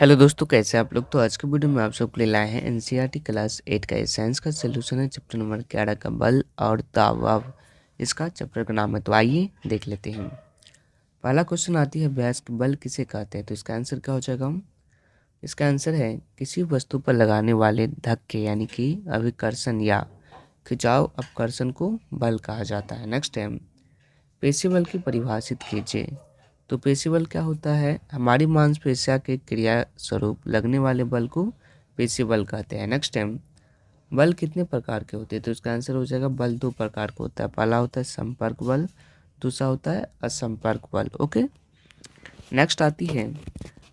Hello दोस्तों, कैसे हैं आप लोग। तो आज के वीडियो में आप सबके लिए लाए हैं एनसीईआरटी क्लास 8 का साइंस का सोल्यूशन है चैप्टर नंबर 11 का बल और दबाव। इसका चैप्टर का नाम है, तो आइए देख लेते हैं। पहला क्वेश्चन आती है, व्यास के बल किसे कहते हैं। तो इसका आंसर क्या हो जाएगा। इसका आंसर है किसी वस्तु पर लगाने वाले धक्के यानी कि अभिकर्षण या खिंचाव अपकर्षण को बल कहा जाता है। नेक्स्ट है, पेशी बल की परिभाषित कीजिए। तो पेशी बल क्या होता है, हमारी मांसपेशियों के क्रिया स्वरूप लगने वाले बल को पेशी बल कहते हैं। नेक्स्ट टाइम, बल कितने प्रकार के होते हैं। तो इसका आंसर हो जाएगा, बल दो प्रकार का होता है। पहला होता है संपर्क बल, दूसरा होता है असंपर्क बल। ओके, नेक्स्ट आती है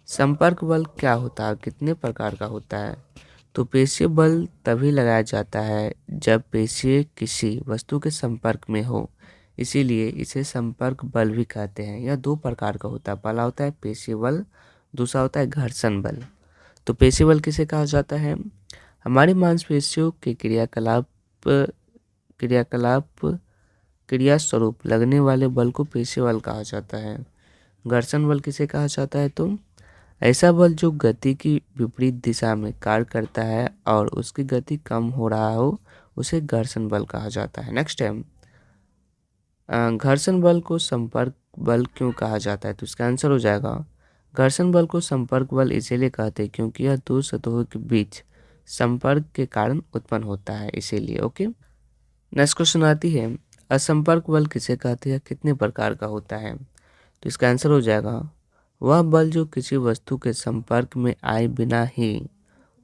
संपर्क बल क्या होता है, कितने प्रकार का होता है। तो पेशीय बल तभी लगाया जाता है जब पेशीय किसी वस्तु के संपर्क में हो, इसीलिए इसे संपर्क बल भी कहते हैं। यह दो प्रकार का होता है, पहला होता है पेशीय बल, दूसरा होता है घर्षण बल। तो पेशीय बल किसे कहा जाता है, हमारी मांसपेशियों के क्रिया स्वरूप लगने वाले बल को पेशीय बल कहा जाता है। घर्षण बल किसे कहा जाता है, तो ऐसा बल जो गति की विपरीत दिशा में कार्य करता है और उसकी गति कम हो रहा हो, उसे घर्षण बल कहा जाता है। नेक्स्ट टाइम, घर्षण बल को संपर्क बल क्यों कहा जाता है। तो इसका आंसर हो जाएगा, घर्षण बल को संपर्क बल इसीलिए कहते हैं क्योंकि यह दो सतहों के बीच संपर्क के कारण उत्पन्न होता है, इसीलिए। ओके, नेक्स्ट क्वेश्चन आती है, असंपर्क बल किसे कहते हैं, कितने प्रकार का होता है। तो इसका आंसर हो जाएगा, वह बल जो किसी वस्तु के संपर्क में आए बिना ही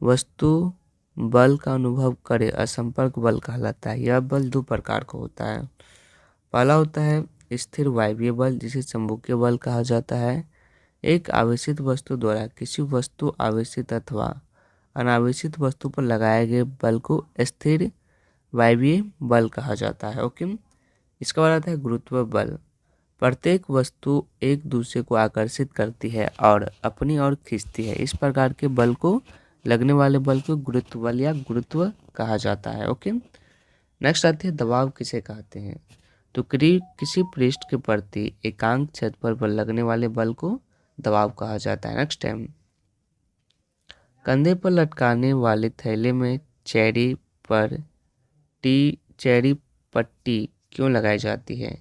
वस्तु बल का अनुभव करे असंपर्क बल कहलाता है। यह बल दो प्रकार का होता है। पहला होता है स्थिर वायवीय बल, जिसे चुंबकीय बल कहा जाता है। एक आवेशित वस्तु द्वारा किसी वस्तु आवेशित अथवा अनावेशित वस्तु पर लगाए गए बल को स्थिर वायवीय बल कहा जाता है। ओके, इसका बाद आता है गुरुत्व बल। प्रत्येक वस्तु एक दूसरे को आकर्षित करती है और अपनी ओर खींचती है। इस प्रकार के बल को लगने वाले बल को गुरुत्व बल या गुरुत्व कहा जाता है। ओके, नेक्स्ट आती है दबाव किसे कहते हैं। तो किसी पृष्ठ के प्रति एकांक क्षेत्रफल पर लगने वाले बल को दबाव कहा जाता है। नेक्स्ट टाइम, कंधे पर लटकाने वाले थैले में चेरी पट्टी क्यों लगाई जाती है।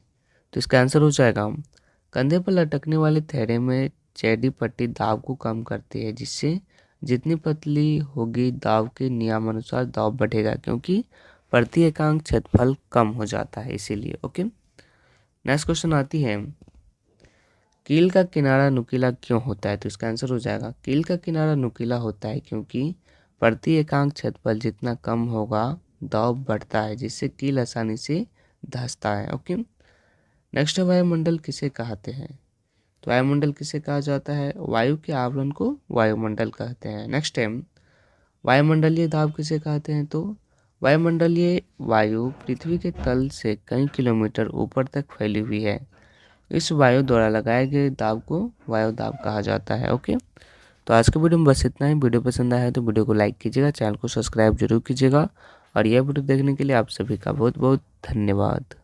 तो इसका आंसर हो जाएगा, कंधे पर लटकने वाले थैले में चेरी पट्टी दाब को कम करती है, जिससे जितनी पतली होगी दाब के नियमानुसार दाब बढ़ेगा, क्योंकि प्रति एकांक क्षेत्रफल कम हो जाता है, इसीलिए। ओके, नेक्स्ट क्वेश्चन आती है, कील का किनारा नुकीला क्यों होता है। तो इसका आंसर हो जाएगा, कील का किनारा नुकीला होता है क्योंकि प्रति एकांक क्षेत्रफल जितना कम होगा दाब बढ़ता है, जिससे कील आसानी से धंसता है। ओके, नेक्स्ट है, वायुमंडल किसे कहते हैं। तो वायुमंडल किसे कहा जाता है, वायु के आवरण को वायुमंडल कहते हैं। नेक्स्ट टाइम, वायुमंडलीय दाब किसे कहते हैं। तो वायुमंडलीय वायु पृथ्वी के तल से कई किलोमीटर ऊपर तक फैली हुई है। इस वायु द्वारा लगाए गए दाब को वायु दाब कहा जाता है। ओके, तो आज के वीडियो में बस इतना ही। वीडियो पसंद आया है तो वीडियो को लाइक कीजिएगा, चैनल को सब्सक्राइब जरूर कीजिएगा और यह वीडियो देखने के लिए आप सभी का बहुत बहुत धन्यवाद।